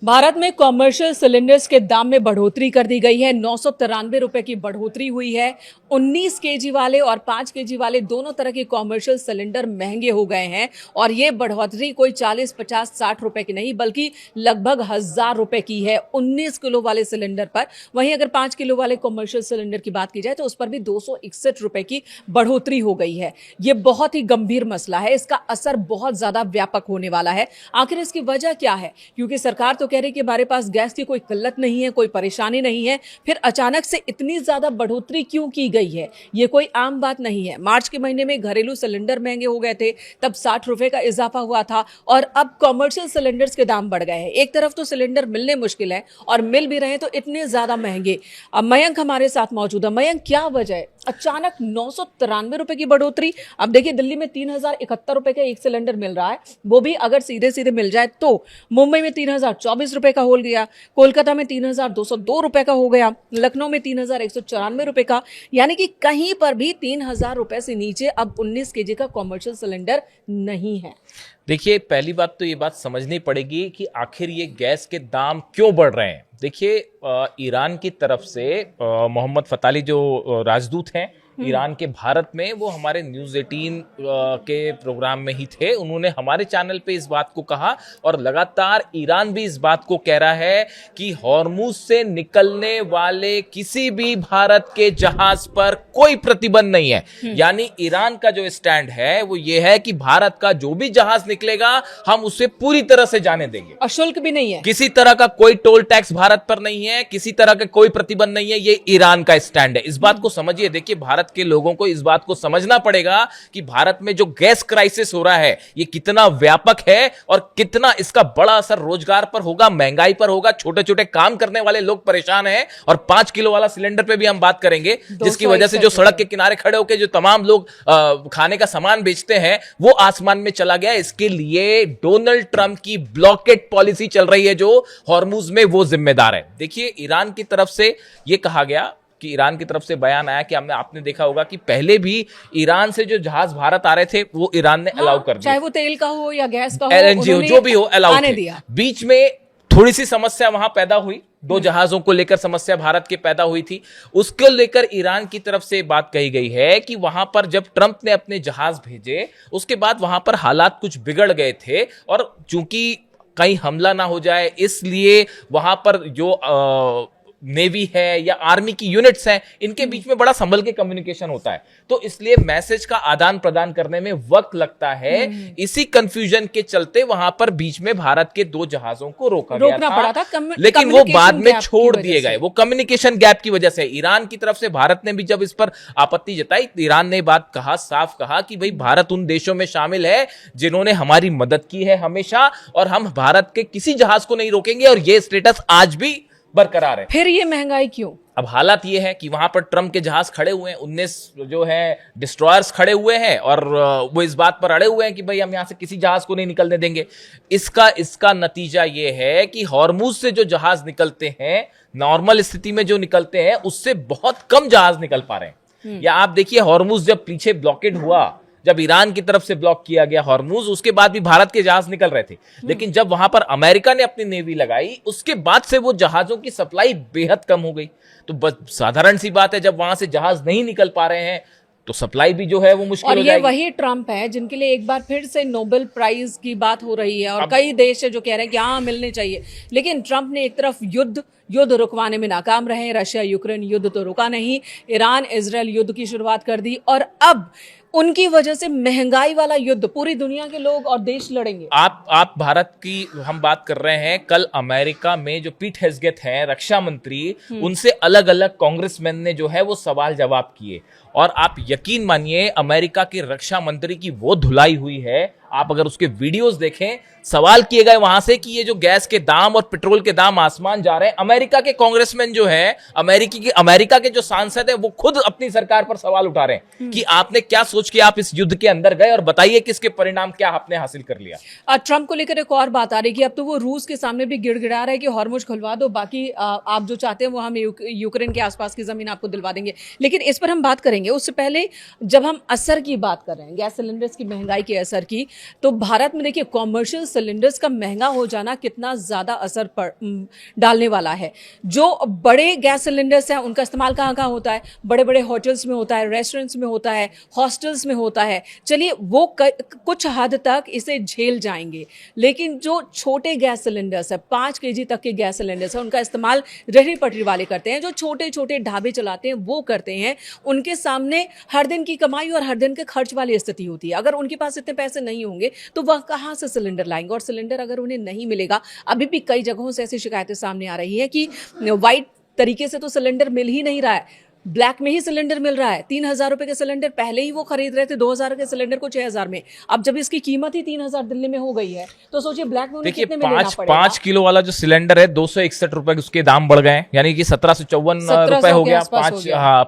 भारत में commercial cylinders के दाम में बढ़ोतरी कर दी गई है। 993 रुपए की बढ़ोतरी हुई है। 19 केजी वाले और 5 केजी वाले दोनों तरह के कॉमर्शियल सिलेंडर महंगे हो गए हैं और ये बढ़ोतरी कोई 40, 50, 60 रुपए की नहीं बल्कि लगभग 1000 रुपए की है 19 किलो वाले सिलेंडर पर। वहीं अगर 5 किलो वाले कॉमर्शियल सिलेंडर की बात की जाए तो उस पर भी 261 रुपए की बढ़ोतरी हो गई है। ये बहुत ही गंभीर मसला है। इसका असर बहुत ज्यादा व्यापक होने वाला है। आखिर इसकी वजह क्या है? क्योंकि सरकार तो कह रही है कि हमारे पास गैस की कोई किल्लत नहीं है, कोई परेशानी नहीं है, फिर अचानक से इतनी ज्यादा बढ़ोतरी क्यों की गई है? ये कोई आम बात नहीं है। मार्च के महीने में घरेलू सिलेंडर महंगे हो गए थे, तब 60 रुपए का इजाफा हुआ था और अब कॉमर्शियल सिलेंडर्स के दाम बढ़ गए हैं। एक तरफ तो सिलेंडर मिलने मुश्किल है और मिल भी रहे हैं तो इतने ज्यादा महंगे। अब मयंक हमारे साथ मौजूद है। मयंक, क्या वजह है अचानक 993 रुपए की बढ़ोतरी? अब देखिए, दिल्ली में 3071 रुपए का एक सिलेंडर मिल रहा है, वो भी अगर सीधे सीधे मिल जाए तो। मुंबई में 3024 रुपए का हो गया, कोलकाता में 3202 रुपए का हो गया, लखनऊ में 3194 रुपए का। यानी कि कहीं पर भी 3000 रुपए से नीचे अब 19 केजी का कॉमर्शियल सिलेंडर नहीं है। देखिए, पहली बात तो ये बात समझनी पड़ेगी कि आखिर ये गैस के दाम क्यों बढ़ रहे हैं। देखिए, ईरान की तरफ से मोहम्मद फताली जो राजदूत हैं ईरान के भारत में, वो हमारे न्यूज़ 18 के प्रोग्राम में ही थे। उन्होंने हमारे चैनल पे इस बात को कहा और लगातार ईरान भी इस बात को कह रहा है कि हॉर्मुज से निकलने वाले किसी भी भारत के जहाज पर कोई प्रतिबंध नहीं है। यानी ईरान का जो स्टैंड है वो ये है कि भारत का जो भी जहाज निकलेगा हम उसे पूरी तरह से जाने देंगे और शुल्क भी नहीं है। किसी तरह का कोई टोल टैक्स भारत पर नहीं है, किसी तरह का कोई प्रतिबंध नहीं है। ये ईरान का स्टैंड है। इस बात को समझिए। देखिए, भारत के लोगों को इस बात को समझना पड़ेगा कि भारत में जो गैस क्राइसिस हो रहा है ये कितना व्यापक है और कितना इसका बड़ा असर रोजगार पर होगा, महंगाई पर होगा। छोटे छोटे काम करने वाले लोग परेशान हैं और 5 किलो वाला सिलेंडर पे भी हम बात करेंगे, जिसकी वजह से जो सड़क के किनारे खड़े होकर जो तमाम लोग खाने का सामान बेचते हैं वो आसमान में चला गया। इसके लिए डोनाल्ड ट्रंप की ब्लॉकेट पॉलिसी चल रही है जो हॉर्मुज में, वो जिम्मेदार है। देखिए, ईरान की तरफ से यह कहा गया कि ईरान की तरफ से बयान आया कि आपने देखा होगा कि पहले भी ईरान से जो जहाज भारत आ रहे थे वो ईरान ने अलाउ कर दिया, चाहे वो तेल का हो या गैस का हो, एलएनजी हो, जो भी हो, अलाउ दिया। बीच में थोड़ी सी समस्या वहां पैदा हुई, 2 जहाजों को लेकर समस्या भारत के पैदा हुई थी। उसको लेकर ईरान की तरफ से बात कही गई है कि वहां पर जब ट्रंप ने अपने जहाज भेजे उसके बाद वहां पर हालात कुछ बिगड़ गए थे और चूंकि कहीं हमला ना हो जाए इसलिए वहां पर जो नेवी है या आर्मी की यूनिट्स हैं इनके बीच में बड़ा संभल के कम्युनिकेशन होता है, तो इसलिए मैसेज का आदान प्रदान करने में वक्त लगता है। इसी कंफ्यूजन के चलते वहां पर बीच में भारत के 2 जहाजों को रोकना पड़ा था, लेकिन वो बाद में छोड़ दिए गए। वो कम्युनिकेशन गैप की वजह से ईरान की तरफ से भारत ने भी जब इस पर आपत्ति जताई, ईरान ने बात कहा, साफ कहा कि भाई भारत उन देशों में शामिल है जिन्होंने हमारी मदद की है हमेशा और हम भारत के किसी जहाज को नहीं रोकेंगे और ये स्टेटस आज भी बरकरार है। फिर ये महंगाई क्यों? अब हालात ये है कि वहां पर ट्रंप के जहाज खड़े हुए हैं, 19 जो है डिस्ट्रॉयर्स खड़े हुए हैं और वो इस बात पर अड़े हुए हैं कि भाई हम यहां से किसी जहाज को नहीं निकलने देंगे। इसका नतीजा ये है कि हॉर्मुज से जो जहाज निकलते हैं, नॉर्मल स्थिति में जो निकलते हैं उससे बहुत कम जहाज निकल पा रहे हैं। या आप देखिए, हॉर्मुज जब पीछे ब्लॉकेड हुआ, जब ईरान की तरफ से ब्लॉक किया गया हॉर्मुज, उसके बाद भी भारत के जहाज निकल रहे थे, लेकिन जब वहां पर अमेरिका ने अपनी नेवी लगाई उसके बाद से वो जहाजों की सप्लाई बेहद कम हो गई। तो बस साधारण सी बात है, जब वहां से जहाज नहीं निकल पा रहे हैं तो सप्लाई भी जो है वो मुश्किल हो जाएगी। और ये वही ट्रंप है जिनके लिए एक बार फिर से नोबेल प्राइज की बात हो रही है और कई देश है जो कह रहे हैं कि हाँ मिलने चाहिए, लेकिन ट्रंप ने एक तरफ युद्ध रुकवाने में नाकाम रहे। रशिया यूक्रेन युद्ध तो रुका नहीं, ईरान इजराइल युद्ध की शुरुआत कर दी और अब उनकी वजह से महंगाई वाला युद्ध पूरी दुनिया के लोग और देश लड़ेंगे। आप भारत की हम बात कर रहे हैं। कल अमेरिका में जो पीट हेग्सेथ हैं रक्षा मंत्री, उनसे अलग अलग कांग्रेसमैन ने जो है वो सवाल जवाब किए और आप यकीन मानिए अमेरिका के रक्षा मंत्री की वो धुलाई हुई है। आप अगर उसके वीडियोस देखें, सवाल किए गए वहां से कि ये जो गैस के दाम और पेट्रोल के दाम आसमान जा रहे हैं, अमेरिका के कांग्रेसमैन जो है, अमेरिका के जो सांसद हैं वो खुद अपनी सरकार पर सवाल उठा रहे हैं कि आपने क्या सोच के आप इस युद्ध के अंदर गए और बताइए कि इसके परिणाम क्या आपने हासिल कर लिया। ट्रंप को लेकर एक और बात आ रही है कि अब तो वो रूस के सामने भी गिड़गिड़ा रहा है कि हॉर्मुज खुलवा दो, बाकी आप जो चाहते हैं वो हम यूक्रेन के आसपास की जमीन आपको दिलवा देंगे। लेकिन इस पर हम बात करेंगे, उससे पहले जब हम असर की बात कर रहे हैं, गैस सिलेंडर्स की महंगाई के असर की, तो भारत में देखिए कॉमर्शियल सिलेंडर्स का महंगा हो जाना कितना ज़्यादा असर डालने वाला है। जो बड़े गैस सिलेंडर्स हैं उनका इस्तेमाल कहाँ कहाँ होता है, बड़े बड़े होटल्स में होता है, रेस्टोरेंट्स में होता है, हॉस्टल्स में होता है। चलिए वो कुछ हद तक इसे झेल जाएंगे, लेकिन जो छोटे गैस सिलेंडर्स है 5 केजी तक के गैस सिलेंडर्स है उनका इस्तेमाल रेहड़ी पटरी वाले करते हैं, जो छोटे छोटे ढाबे चलाते हैं वो करते हैं। उनके सामने हर दिन की कमाई और हर दिन के खर्च वाली स्थिति होती है। अगर उनके पास इतने पैसे नहीं होंगे तो वह कहाँ से सिलेंडर लाएंगे, और सिलेंडर अगर उन्हें नहीं मिलेगा, अभी भी कई जगहों से ऐसी शिकायतें सामने आ रही है कि वाइट तरीके से तो सिलेंडर मिल ही नहीं रहा है, ब्लैक में ही सिलेंडर मिल रहा है। 3,000 रुपए के सिलेंडर पहले ही वो खरीद रहे थे 2,000 के सिलेंडर को 6,000 में। अब जब इसकी कीमत ही 3,000 दिल्ली में हो गई है तो सोचिए ब्लैक में उन्हें कितने में लेना पड़ेगा। 5 किलो वाला जो सिलेंडर है 261 रुपए उसके दाम बढ़ गए, यानी कि 1754 रुपए हो गया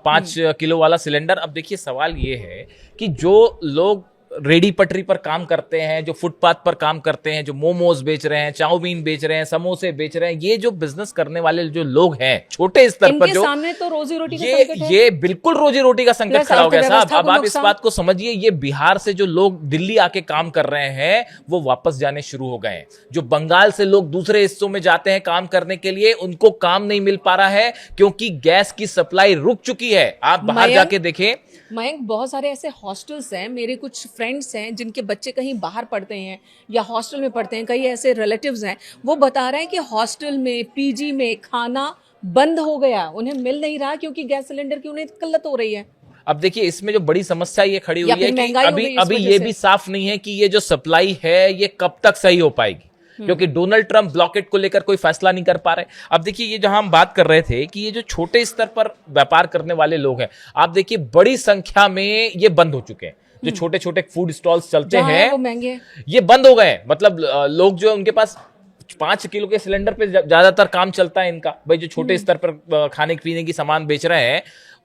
5 किलो वाला सिलेंडर। अब देखिए सवाल ये है कि जो लोग रेडी पटरी पर काम करते हैं, जो फुटपाथ पर काम करते हैं, जो मोमोज बेच रहे हैं, चाउमीन बेच रहे हैं, समोसे बेच रहे हैं, ये जो बिजनेस करने वाले जो लोग हैं छोटे स्तर पर, जो सामने तो रोजी रोटी का संकट है। ये बिल्कुल रोजी रोटी का संकट खड़ा हो गया साहब। अब आप इस बात को समझिए, ये बिहार से जो लोग दिल्ली आके काम कर रहे हैं वो वापस जाने शुरू हो गए हैं। जो बंगाल से लोग दूसरे हिस्सों में जाते हैं काम करने के लिए, उनको काम नहीं मिल पा रहा है क्योंकि गैस की सप्लाई रुक चुकी है। आप बाहर जाके देखें मयंक, बहुत सारे ऐसे हॉस्टल्स हैं, मेरे कुछ फ्रेंड्स हैं जिनके बच्चे कहीं बाहर पढ़ते हैं या हॉस्टल में पढ़ते हैं, कई ऐसे रिलेटिव्स हैं, वो बता रहे हैं कि हॉस्टल में, पीजी में खाना बंद हो गया, उन्हें मिल नहीं रहा क्योंकि गैस सिलेंडर की उन्हें किल्लत हो रही है। अब देखिए इसमें जो बड़ी समस्या ये खड़ी हुई है कि अभी ये भी साफ नहीं है कि ये जो सप्लाई है ये कब तक सही हो पाएगी, क्योंकि डोनाल्ड ट्रंप ब्लॉकेट को लेकर कोई फैसला नहीं कर पा रहे। अब देखिए ये जहां हम बात कर रहे थे कि ये जो छोटे स्तर पर व्यापार करने वाले लोग हैं, आप देखिए बड़ी संख्या में ये बंद हो चुके हैं। जो छोटे छोटे फूड स्टॉल्स चलते हैं वो महंगे, ये बंद हो गए। मतलब लोग जो उनके पास 5 किलो के सिलेंडर पे ज्यादातर काम चलता है इनका, भाई जो छोटे स्तर पर खाने पीने की सामान बेच रहे हैं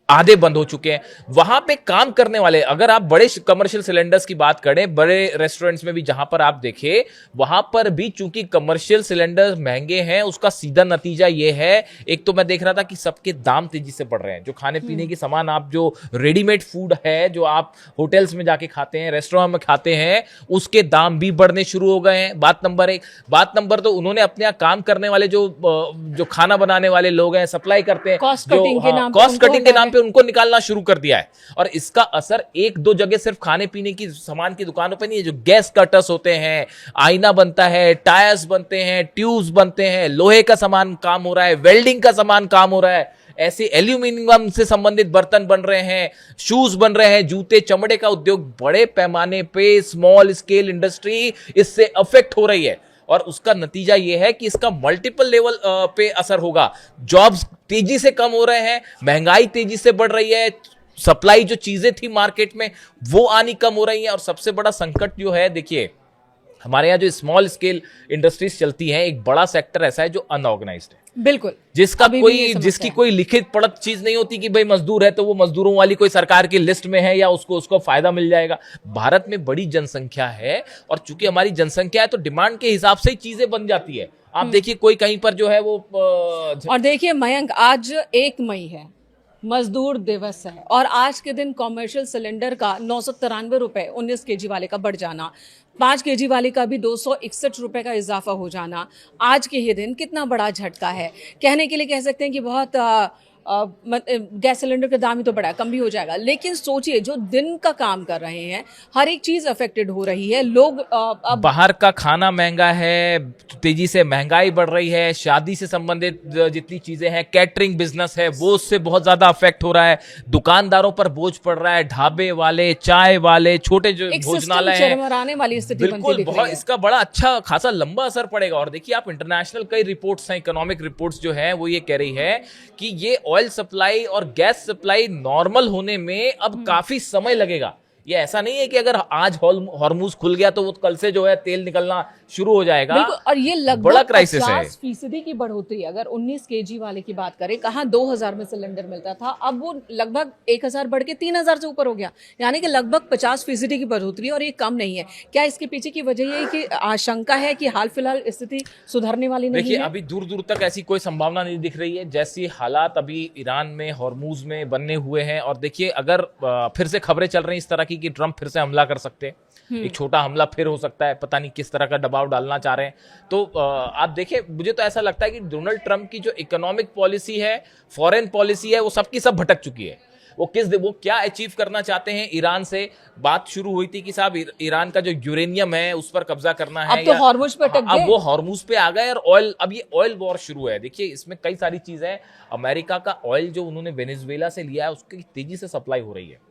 आधे बंद हो चुके हैं। वहां पे काम करने वाले, अगर आप बड़े कमर्शियल सिलेंडर्स की बात करें, बड़े रेस्टोरेंट्स में भी जहां पर आप देखें, वहां पर भी चूंकि कमर्शियल सिलेंडर महंगे हैं, उसका सीधा नतीजा ये है, एक तो मैं देख रहा था कि सबके दाम तेजी से बढ़ रहे हैं। जो खाने पीने की सामान, आप जो रेडीमेड फूड है जो आप होटल्स में जाके खाते हैं, रेस्टोरेंट में खाते हैं, उसके दाम भी बढ़ने शुरू हो गए हैं। बात नंबर 1। बात नंबर 2, उन्होंने अपने यहाँ काम करने वाले जो खाना बनाने वाले लोग हैं, सप्लाई करते हैं, कॉस्ट कटिंग के नाम पे उनको निकालना शुरू कर दिया है। और इसका असर 1-2 जगह सिर्फ खाने पीने की सामान की दुकानों पे नहीं है। जो गैस कटर्स होते हैं, आईना बनता है, टायर्स बनते हैं, ट्यूब्स बनते हैं, लोहे का सामान काम हो रहा है, वेल्डिंग का सामान काम हो रहा है, ऐसे एल्यूमिनियम से संबंधित बर्तन बन रहे हैं, शूज बन रहे हैं, जूते, चमड़े का उद्योग बड़े पैमाने पे, स्मॉल स्केल इंडस्ट्री इससे अफेक्ट हो रही है। और उसका नतीजा यह है कि इसका मल्टीपल लेवल पे असर होगा। जॉब्स तेजी से कम हो रहे हैं, महंगाई तेजी से बढ़ रही है, सप्लाई जो चीजें थी मार्केट में वो आनी कम हो रही है। और सबसे बड़ा संकट जो है, देखिए हमारे यहाँ जो स्मॉल स्केल इंडस्ट्रीज चलती हैं, एक बड़ा सेक्टर ऐसा है जो अनऑर्गेनाइज्ड है, बिल्कुल, जिसकी कोई लिखित पढ़त चीज नहीं होती कि भाई मजदूर है तो वो मजदूरों वाली कोई सरकार की लिस्ट में है या उसको फायदा मिल जाएगा। भारत में बड़ी जनसंख्या है और चूंकि हमारी जनसंख्या है तो डिमांड के हिसाब से ही चीजें बन जाती है। आप देखिए कोई कहीं पर जो है वो और देखिए मयंक, आज 1 मई है, मजदूर दिवस है, और आज के दिन कॉमर्शियल सिलेंडर का 993 रुपए 19 केजी वाले का बढ़ जाना, 5 केजी वाले का भी 261 रुपए का इजाफा हो जाना, आज के ही दिन कितना बड़ा झटका है। कहने के लिए कह सकते हैं कि बहुत गैस सिलेंडर का दाम ही तो बढ़ा, कम भी हो जाएगा, लेकिन सोचिए जो दिन का काम कर रहे हैं, हर एक चीज अफेक्टेड हो रही है। लोग अब बाहर का खाना महंगा है, तेजी से महंगाई बढ़ रही है, शादी से संबंधित जितनी चीजें हैं, कैटरिंग बिजनेस है वो उससे बहुत ज्यादा अफेक्ट हो रहा है, दुकानदारों पर बोझ पड़ रहा है, ढाबे वाले, चाय वाले, छोटे जो भोजनालय हैं, वाली स्थिति बिल्कुल बहुत, इसका बड़ा अच्छा खासा लंबा असर पड़ेगा। और देखिए आप इंटरनेशनल कई रिपोर्ट्स हैं, इकोनॉमिक रिपोर्ट्स जो है वो ये कह रही है कि ये ऑयल सप्लाई और गैस सप्लाई नॉर्मल होने में अब काफी समय लगेगा। ये ऐसा नहीं है कि अगर आज हॉर्मूज खुल गया तो वो कल से जो है तेल निकलना शुरू हो जाएगा। और ये लगभग बड़ा क्राइसिस है, 50% की बढ़ोतरी। अगर 19 केजी वाले की बात करें, कहाँ 2000 में सिलेंडर मिलता था, अब वो लगभग 1000 बढ़ के 3000 से ऊपर हो गया, यानी कि लगभग 50% की बढ़ोतरी। और ये कम नहीं है। क्या इसके पीछे की वजह ये कि आशंका है कि हाल फिलहाल स्थिति सुधरने वाली नहीं है? देखिए अभी दूर दूर तक ऐसी कोई संभावना नहीं दिख रही है। जैसी हालात अभी ईरान में, हॉर्मूज में बनने हुए हैं, और देखिए अगर फिर से खबरें चल रही इस तरह की कि ट्रंप फिर से हमला कर सकते हैं, एक छोटा हमला फिर हो सकता है, पता नहीं किस तरह का दबाव डालना चाह रहे हैं। तो आप देखिए, मुझे तो ऐसा लगता है कि डोनाल्ड ट्रंप की जो इकोनॉमिक पॉलिसी है, फॉरेन पॉलिसी है, वो सबकी सब भटक चुकी है। वो क्या अचीव करना चाहते हैं। ईरान से बात शुरू हुई थी कि साहब ईरान का जो यूरेनियम है उस पर कब्जा करना है, अब तो हॉर्मुज पे अटक गए। अब वो हॉर्मुज पे आ गए और ऑयल, अब ये ऑयल वॉर शुरू है। देखिए इसमें कई सारी चीजें हैं। अमेरिका का ऑयल जो उन्होंने वेनेजुएला से लिया है उसकी तेजी से सप्लाई हो रही है।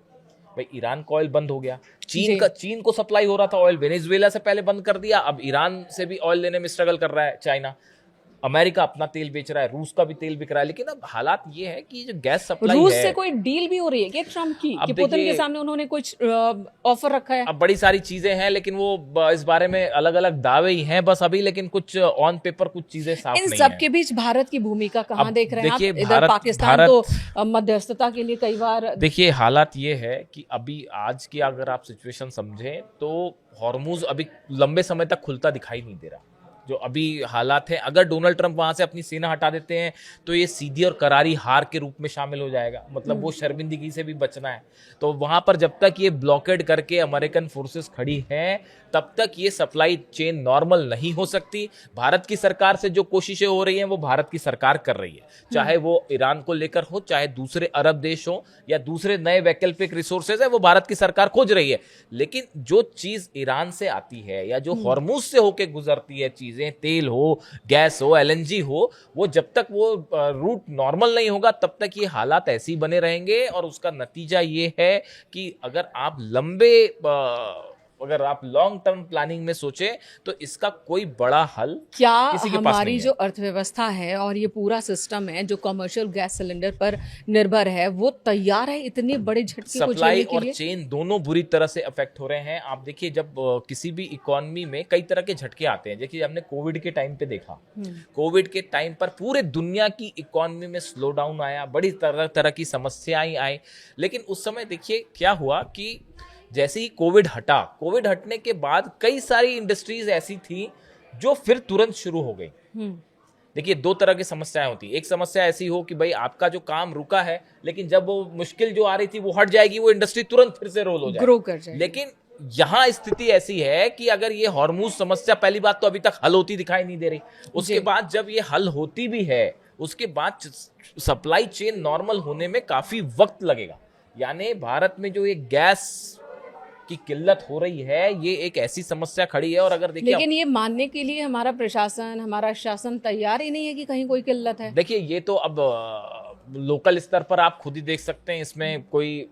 भाई ईरान का ऑयल बंद हो गया, चीन को सप्लाई हो रहा था ऑयल, वेनेजुएला से पहले बंद कर दिया, अब ईरान से भी ऑयल लेने में स्ट्रगल कर रहा है चाइना। अमेरिका अपना तेल बेच रहा है, रूस का भी तेल बिक रहा है। लेकिन अब हालात ये है कि जो गैस सप्लाई है, रूस से कोई डील भी हो रही है क्या ट्रम्प की, कि पुतिन के सामने उन्होंने कुछ ऑफर रखा है? अब बड़ी सारी चीजें हैं, लेकिन वो इस बारे में अलग अलग दावे ही हैं बस अभी, लेकिन कुछ ऑन पेपर कुछ चीजें साफ नहीं है। इन सब के बीच भारत की भूमिका कहाँ देख रहे हैं आप? देखिए, इधर पाकिस्तान तो मध्यस्थता के लिए कई बार, देखिए हालात ये है कि अभी आज की अगर आप सिचुएशन समझें तो हॉर्मुज अभी लंबे समय तक खुलता दिखाई नहीं दे रहा। जो अभी हालात है, अगर डोनाल्ड ट्रंप वहां से अपनी सेना हटा देते हैं तो ये सीधी और करारी हार के रूप में शामिल हो जाएगा। मतलब वो शर्मिंदगी से भी बचना है। तो वहां पर जब तक ये ब्लॉकेड करके अमेरिकन फोर्सेस खड़ी हैं, तब तक ये सप्लाई चेन नॉर्मल नहीं हो सकती। भारत की सरकार से जो कोशिशें हो रही हैं वो भारत की सरकार कर रही है, चाहे वो ईरान को लेकर हो, चाहे दूसरे अरब देश हो या दूसरे नए वैकल्पिक रिसोर्सेज है, वो भारत की सरकार खोज रही है। लेकिन जो चीज ईरान से आती है या जो हॉर्मुज से होके गुजरती है चीजें, तेल हो, गैस हो, एलएनजी हो, वो जब तक वो रूट नॉर्मल नहीं होगा तब तक ये हालात ऐसे ही बने रहेंगे। और उसका नतीजा ये है कि अगर आप लॉन्ग टर्म प्लानिंग में सोचें तो इसका कोई बड़ा हल क्या किसी के पास हमारी नहीं जो अर्थव्यवस्था है और ये पूरा सिस्टम है जो कमर्शियल गैस सिलेंडर पर निर्भर है, वो तैयार है इतने बड़े झटके को सप्लाई झेलने के और लिए? चेन दोनों बुरी तरह से अफेक्ट हो रहे हैं। आप देखिए, जब किसी भी इकोनॉमी में कई तरह के झटके आते हैं, देखिए हमने कोविड के टाइम पे देखा, कोविड के टाइम पर पूरे दुनिया की इकोनॉमी में स्लो डाउन आया, बड़ी तरह तरह की समस्याएं आई। लेकिन उस समय देखिए क्या हुआ कि जैसे ही कोविड हटने के बाद कई सारी इंडस्ट्रीज ऐसी थी जो फिर तुरंत शुरू हो गई। देखिए दो तरह की समस्याएं होती है। एक समस्या ऐसी हो कि भाई आपका जो काम रुका है, लेकिन जब वो मुश्किल जो आ रही थी वो हट जाएगी, वो इंडस्ट्री तुरंत फिर से रोल हो जाएगी, ग्रो कर जाएगी। लेकिन यहाँ स्थिति ऐसी है कि अगर ये हॉर्मुज समस्या, पहली बात तो अभी तक हल होती दिखाई नहीं दे रही, उसके बाद जब ये हल होती भी है उसके बाद सप्लाई चेन नॉर्मल होने में काफी वक्त लगेगा। यानी भारत में जो एक गैस की किल्लत हो रही है, ये एक ऐसी समस्या खड़ी है। और अगर देखिए, लेकिन ये मानने के लिए हमारा प्रशासन, हमारा शासन तैयार ही नहीं है कि कहीं कोई किल्लत है। देखिए ये तो अब लोकल स्तर पर आप खुद ही देख सकते हैं, इसमें कोई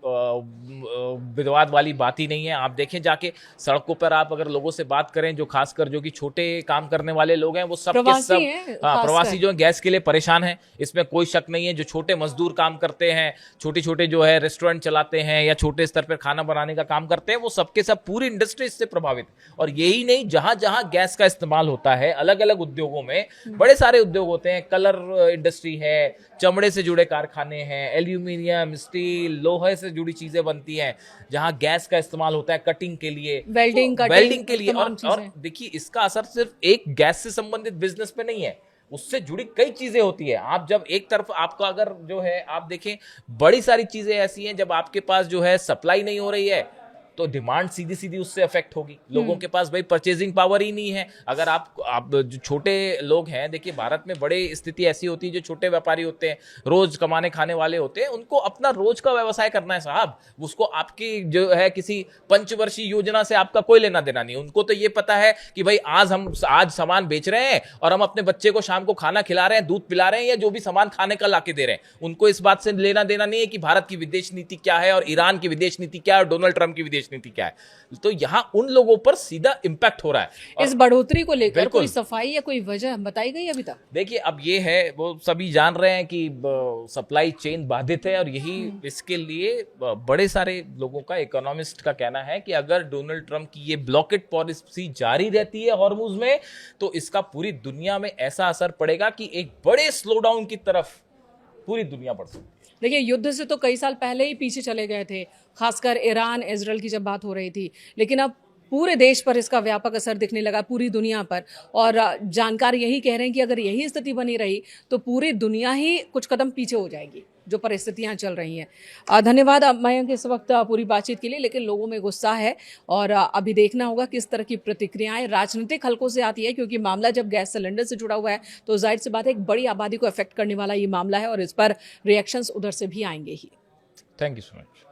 विवाद वाली बात ही नहीं है। आप देखें जाके सड़कों पर, आप अगर लोगों से बात करें जो खासकर जो कि छोटे काम करने वाले लोग हैं, वो सब के सब प्रवासी जो गैस के लिए परेशान हैं, इसमें कोई शक नहीं है। जो छोटे मजदूर काम करते हैं, छोटे छोटे जो है रेस्टोरेंट चलाते हैं या छोटे स्तर पर खाना बनाने का काम करते हैं, वो सबके सब पूरी इंडस्ट्री इससे प्रभावित है। और यही नहीं, जहां जहां गैस का इस्तेमाल होता है, अलग अलग उद्योगों में बड़े सारे उद्योग होते हैं, कलर इंडस्ट्री है, चमड़े से जुड़े कारखाने हैं, एल्यूमिनियम, स्टील, लोहे से जुड़ी चीजें बनती हैं, जहां गैस का इस्तेमाल होता है कटिंग के लिए, वेल्डिंग के लिए। और देखिए इसका असर सिर्फ एक गैस से संबंधित बिजनेस पे नहीं है, उससे जुड़ी कई चीजें होती है। आप जब एक तरफ आपको अगर जो है आप देखें, बड़ी सारी चीजें ऐसी हैं, जब आपके पास जो है सप्लाई नहीं हो रही है तो डिमांड सीधी सीधी उससे अफेक्ट होगी। लोगों के पास भाई परचेजिंग पावर ही नहीं है। अगर आप जो छोटे लोग हैं, देखिए भारत में बड़े स्थिति ऐसी होती है, जो छोटे व्यापारी होते हैं, रोज कमाने खाने वाले होते हैं, उनको अपना रोज का व्यवसाय करना है साहब, उसको आपकी जो है किसी पंचवर्षीय योजना से आपका कोई लेना देना नहीं। उनको तो ये पता है कि भाई आज सामान बेच रहे हैं और हम अपने बच्चे को शाम को खाना खिला रहे हैं, दूध पिला रहे हैं, या जो भी सामान खाने का लाके दे रहे हैं। उनको इस बात से लेना देना नहीं है कि भारत की विदेश नीति क्या है और ईरान की विदेश नीति क्या है और डोनाल्ड ट्रंप की विदेश नीति क्या है। तो यहां उन लोगों पर सीधा इंपैक्ट हो रहा है। इस बढ़ोतरी को लेकर कोई सफाई या कोई वजह बताई गई अभी तक? देखिए अब ये है, वो सभी जान रहे हैं कि सप्लाई चेन बाधित है, और यही इसके लिए बड़े सारे लोगों का, इकोनॉमिस्ट का कहना है कि अगर डोनाल्ड ट्रंप की ये ब्लॉकेट पॉलिसी जारी रहती है हॉर्मुज में, तो इसका पूरी दुनिया में ऐसा असर पड़ेगा कि एक बड़े स्लो डाउन की तरफ पूरी दुनिया बढ़ सकती है। देखिए युद्ध से तो कई साल पहले ही पीछे चले गए थे, खासकर ईरान इजराइल की जब बात हो रही थी, लेकिन अब पूरे देश पर इसका व्यापक असर दिखने लगा, पूरी दुनिया पर। और जानकार यही कह रहे हैं कि अगर यही स्थिति बनी रही तो पूरी दुनिया ही कुछ कदम पीछे हो जाएगी। जो परिस्थितियां चल रही हैं। धन्यवाद मयंक इस वक्त पूरी बातचीत के लिए, लेकिन लोगों में गुस्सा है और अभी देखना होगा किस तरह की प्रतिक्रियाएं राजनीतिक हलकों से आती है, क्योंकि मामला जब गैस सिलेंडर से जुड़ा हुआ है तो जाहिर सी बात है एक बड़ी आबादी को अफेक्ट करने वाला ये मामला है और इस पर रिएक्शंस उधर से भी आएंगे ही। Thank you so much.